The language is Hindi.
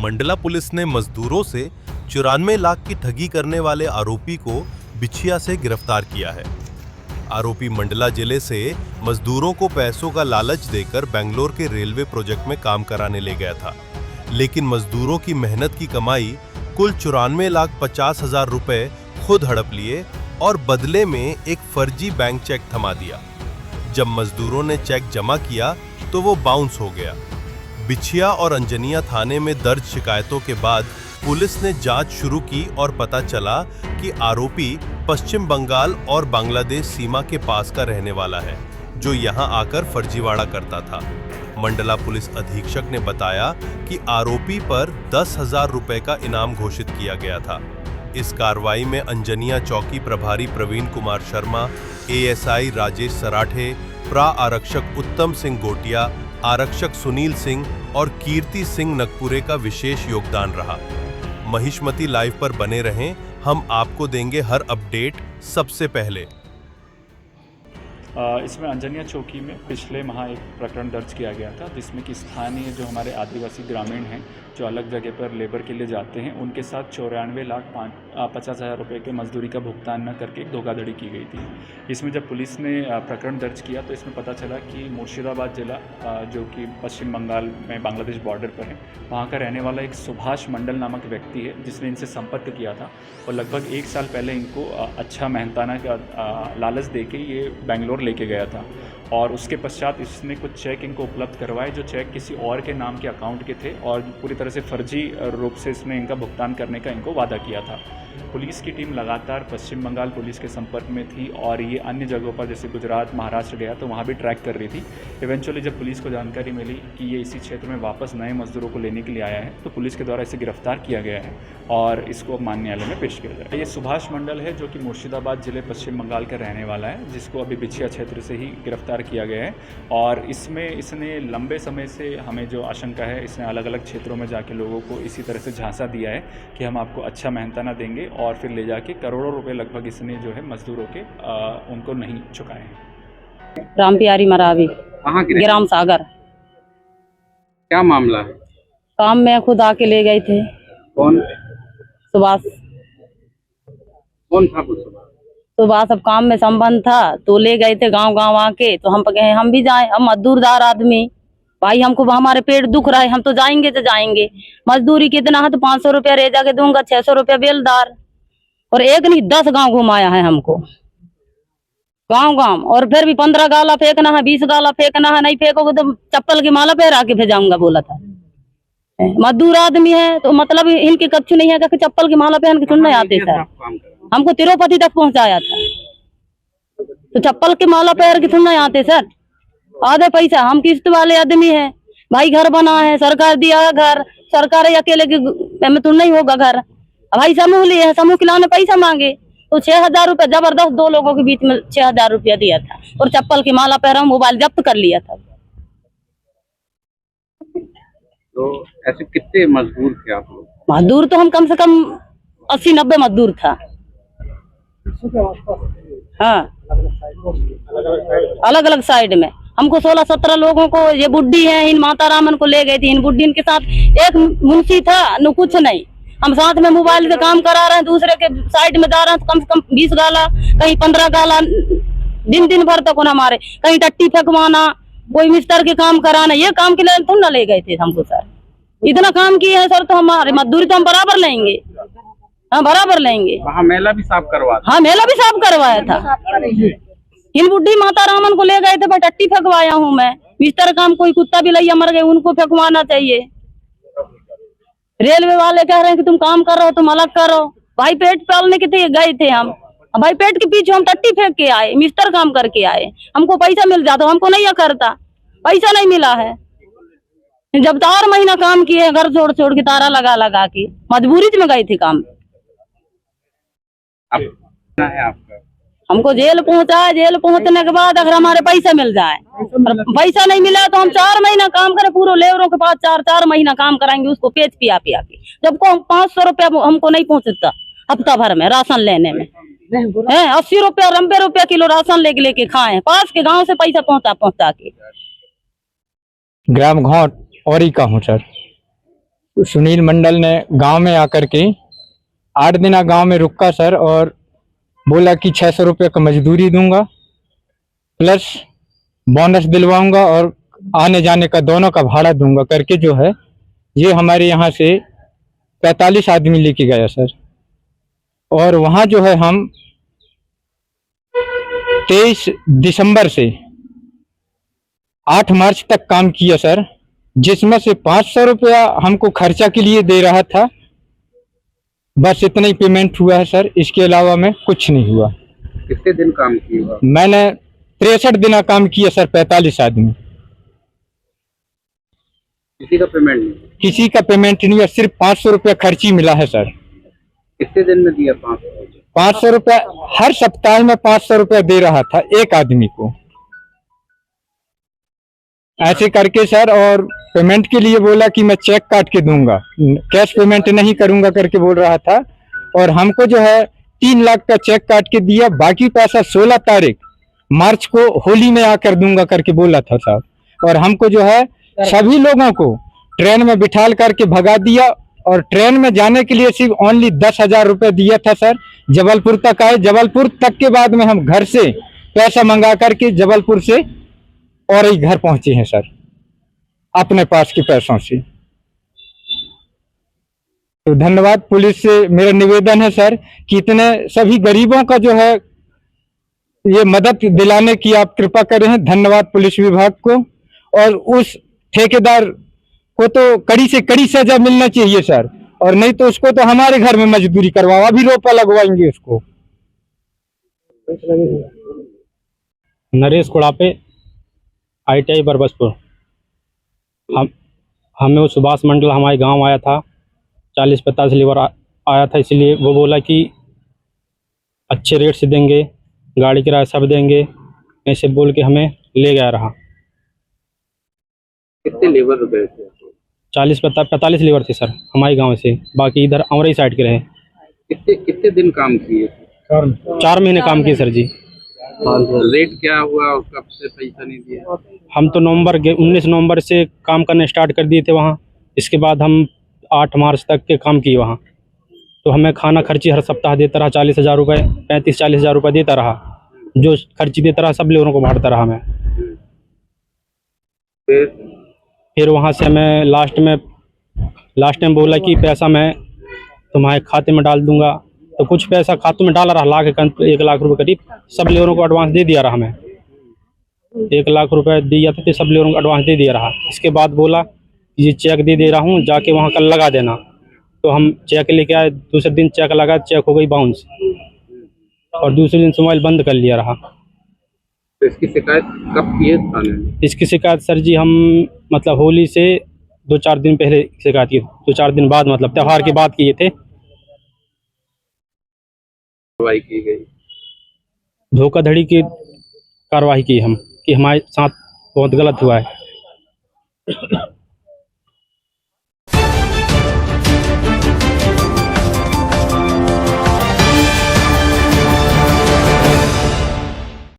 मंडला पुलिस ने मजदूरों से 94 लाख की ठगी करने वाले आरोपी को बिछिया से गिरफ्तार किया है। आरोपी मंडला जिले से मजदूरों को पैसों का लालच देकर बेंगलोर के रेलवे प्रोजेक्ट में काम कराने ले गया था, लेकिन मजदूरों की मेहनत की कमाई कुल 94,50,000 रुपए खुद हड़प लिए और बदले में एक फर्जी बैंक चेक थमा दिया। जब मजदूरों ने चेक जमा किया तो वो बाउंस हो गया। बिछिया और अंजनिया थाने में दर्ज शिकायतों के बाद पुलिस ने जांच शुरू की और पता चला कि आरोपी पश्चिम बंगाल और बांग्लादेश सीमा के पास का रहने वाला है, जो यहां आकर फर्जीवाड़ा करता था। मंडला पुलिस अधीक्षक ने बताया कि आरोपी पर 10,000 रुपए का इनाम घोषित किया गया था। इस कार्रवाई में अंजनिया चौकी प्रभारी प्रवीण कुमार शर्मा, एएसआई राजेश सराठे, प्रा आरक्षक उत्तम सिंह गोटिया, आरक्षक सुनील सिंह और कीर्ति सिंह नगपुरे का विशेष योगदान रहा। महिष्मती लाइव पर बने रहें, हम आपको देंगे हर अपडेट सबसे पहले। इसमें अंजनिया चौकी में पिछले माह एक प्रकरण दर्ज किया गया था, जिसमें कि स्थानीय जो हमारे आदिवासी ग्रामीण हैं जो अलग जगह पर लेबर के लिए जाते हैं, उनके साथ 94,50,000 रुपये के मजदूरी का भुगतान न करके एक धोखाधड़ी की गई थी। इसमें जब पुलिस ने प्रकरण दर्ज किया तो इसमें पता चला कि मुर्शिदाबाद जिला जो कि पश्चिम बंगाल में बांग्लादेश बॉर्डर पर है, वहाँ का रहने वाला एक सुभाष मंडल नामक व्यक्ति है, जिसने इनसे संपर्क किया था और लगभग 1 साल पहले इनको अच्छा मेहनताना का लालच दे के ये बेंगलोर लेके गया था और उसके पश्चात इसने कुछ चेक इनको उपलब्ध करवाए, जो चेक किसी और के नाम के अकाउंट के थे और पूरी तरह से फर्जी रूप से इसने इनका भुगतान करने का इनको वादा किया था। पुलिस की टीम लगातार पश्चिम बंगाल पुलिस के संपर्क में थी और ये अन्य जगहों पर जैसे गुजरात, महाराष्ट्र गया तो वहाँ भी ट्रैक कर रही थी। इवेंचुअली जब पुलिस को जानकारी मिली कि ये इसी क्षेत्र में वापस नए मजदूरों को लेने के लिए आया है, तो पुलिस के द्वारा इसे गिरफ्तार किया गया है और इसको अब मान्य न्यायालय में पेश किया जाए। ये सुभाष मंडल है जो कि मुर्शिदाबाद जिले पश्चिम बंगाल का रहने वाला है, जिसको अभी बिछिया क्षेत्र से ही गिरफ्तार किया गया है और इसमें इसने लंबे समय से हमें जो आशंका है, इसने अलग अलग क्षेत्रों में जाके लोगों को इसी तरह से झांसा दिया है कि हम आपको अच्छा मेहनताना देंगे और फिर ले जाके करोड़ों रुपए लगभग इसने जो है मजदूरों के उनको नहीं चुकाए हैं। राम प्यारी मरावी, ग्राम सागर। क्या मामला है? काम में खुद आके ले गए थे। कौन? सुभाष। कौन था वो सुभाष? सुभाष सब काम में संबंध था तो ले गए थे गांव गांव आके, तो हम कहे हम भी जाएं, हम मजदूरदार आदमी भाई, हमको हमारे पेट दुख रहा है, हम तो जाएंगे तो जाएंगे। मजदूरी कितना है तो 500 रुपया रेजा के दूंगा, 600 रुपया बेलदार, और एक नहीं 10 गांव घुमाया है हमको, गांव गांव, और फिर भी 15 गाला फेंकना है, 20 गाला फेंकना है, नहीं फेंकोगे तो चप्पल की माला पहरा के भेजाऊंगा बोला था। मजदूर आदमी है तो मतलब इनके कच्छु नहीं है कि चप्पल की माला पहन के चुनने आते सर। हमको तिरुपति तक पहुंचाया था तो चप्पल की माला पहन के चुनने आते सर। आधे पैसा, हम किस्त वाले आदमी है भाई, घर बना है, सरकार दिया है घर, सरकार अकेले के में तो नहीं होगा घर, भाई समूह लिए है, समूह खिलाने पैसा मांगे तो 6,000 रुपया जबरदस्त 2 लोगों के बीच में 6,000 रुपया दिया था और चप्पल की माला पहरा, मोबाइल जब्त कर लिया था। तो ऐसे कितने मजदूर थे आप लोग? मजदूर तो हम कम से कम 80-90 मजदूर था। हाँ, अलग अलग साइड में हमको 16-17 लोगों को, ये बुड्ढी है, इन माता रामन को ले गई थी, इन बुड्ढी के साथ एक मुंशी था न, कुछ नहीं, हम साथ में मोबाइल से काम करा रहे हैं, दूसरे के साइड में जा रहे हैं, कम से कम 20 गाला, कहीं 15 गाला, दिन भर तक हमारे, कहीं टट्टी फेंकवाना, कोई मिस्टर के काम कराना, ये काम के लिए थोड़ा ले गए थे हमको सर। इतना काम किया है सर तो हमारे मजदूरी तो हम बराबर लेंगे, हाँ बराबर लेंगे। वहाँ मेला भी साफ करवाया? हाँ मेला भी साफ करवाया था। इन बुढ़ी माता रामन को ले गए थे, टट्टी फेंकवाया हूँ मैं, मिस्टर काम कोई कुत्ता भी लैया मर गए, उनको फेंकवाना चाहिए। रेलवे वाले कह रहे हैं कि तुम काम कर रहे हो तुम अलग करो, भाई पेट पालने के गए थे हम, भाई पेट के पीछे हम टट्टी फेंक के आए, मिस्टर काम करके आए, हमको पैसा मिल जाता, हमको नहीं करता, पैसा नहीं मिला है। जब 4 महीना काम किए घर छोड़ छोड़ के, तारा लगा लगा के, मजबूरी में गए थे काम। आपका हमको जेल पहुंचा है, जेल पहुंचने के बाद अगर हमारे पैसा मिल जाए, पैसा नहीं मिला तो हम 4 महीना काम करें, पूरे लेबरों के पास 4 महीना काम कराएंगे, उसको पेच पिया पिया के, जबको 500 रुपया हमको नहीं पहुंचता हफ्ता भर में राशन लेने में, 80 रुपया 90 रुपया किलो राशन लेके खाए, पास के गांव से पैसा पहुंचा के। ग्राम घाट और ही कहूँ सर, सुनील मंडल ने गांव में आकर के 8 दिन गांव में रुका सर, और बोला कि 600 रुपये का मजदूरी दूंगा प्लस बोनस दिलवाऊंगा और आने जाने का दोनों का भाड़ा दूंगा करके जो है ये हमारे यहाँ से 45 आदमी लेके गया सर। और वहाँ जो है हम 23 दिसंबर से 8 मार्च तक काम किया सर, जिसमें से 500 रुपया हमको खर्चा के लिए दे रहा था। बस इतना ही पेमेंट हुआ है सर, इसके अलावा में कुछ नहीं हुआ। कितने दिन काम किया? मैंने 63 दिन काम किया सर, 45 आदमी। किसी का पेमेंट नहीं? किसी का पेमेंट नहीं है, सिर्फ 500 रुपया खर्ची मिला है सर। कितने दिन में दिया? 500? 500 रुपया हर सप्ताह में 500 रुपया दे रहा था एक आदमी को, ऐसे करके सर। और पेमेंट के लिए बोला कि मैं चेक काट के दूंगा, कैश पेमेंट नहीं करूंगा करके बोल रहा था। और हमको जो है 3 लाख का चेक काट के दिया, बाकी पैसा 16 तारीख मार्च को होली में आकर दूंगा करके बोला था साहब। और हमको जो है सभी लोगों को ट्रेन में बिठाल करके भगा दिया, और ट्रेन में जाने के लिए सिर्फ ओनली 10,000 रुपये दिया था सर। जबलपुर तक आए, जबलपुर तक के बाद में हम घर से पैसा मंगा करके जबलपुर से और ही घर पहुंचे हैं सर, अपने पास के पैसों से। तो धन्यवाद पुलिस से मेरा निवेदन है सर कि इतने सभी गरीबों का जो है ये मदद दिलाने की आप कृपा करें। धन्यवाद पुलिस विभाग को, और उस ठेकेदार को तो कड़ी से कड़ी सजा मिलना चाहिए सर, और नहीं तो उसको तो हमारे घर में मजदूरी करवाओ, अभी रोपा लगवाएंगे उसको। नरेश कुड़ापे, ITI बरबसपुर। हमें वो सुभाष मंडल हमारे गांव आया था, 40-45 लेबर आया था, इसलिए वो बोला कि अच्छे रेट से देंगे, गाड़ी किराया सब देंगे, ऐसे बोल के हमें ले गया रहा। कितने लेबर गए थे? 40-45 लेबर थे सर हमारे गांव से, बाकी इधर अमरई साइड के रहे। कितने दिन काम किए? 4 महीने काम किए सर जी। रेट क्या हुआ? कब से पैसा नहीं दिया? हम तो 19 नवंबर से काम करना स्टार्ट कर दिए थे वहाँ। इसके बाद हम 8 मार्च तक के काम किए वहाँ। तो हमें खाना खर्ची हर सप्ताह देता रहा 40,000 रुपये, 35-40,000 रुपये देता रहा। जो खर्ची देता रहा सब लेबरों को बांटता रहा मैं। फिर वहाँ से हमें लास्ट में बोला कि पैसा मैं तुम्हारे खाते में डाल दूंगा। तो कुछ पैसा खाते में डाला रहा, 1 लाख रुपये करीब सब लेबरों को एडवांस दे दिया रहा। हमें 1 लाख रुपये दिया था, तो सब लेबरों को एडवांस दे दिया रहा। इसके बाद बोला ये चेक दे रहा हूँ, जाके वहाँ कल लगा देना। तो हम चेक लेके आए, दूसरे दिन चेक लगा, चेक हो गई बाउंस, और दूसरे दिन से मोबाइल बंद कर लिया रहा। तो इसकी शिकायत कब की है थाने में? इसकी शिकायत सर जी हम मतलब होली से 2-4 दिन पहले शिकायत की, 2-4 दिन बाद मतलब त्योहार के बाद किए थे। कार्रवाई की गई? धोखाधड़ी की कार्रवाई की हम, कि हमारे साथ बहुत गलत हुआ है।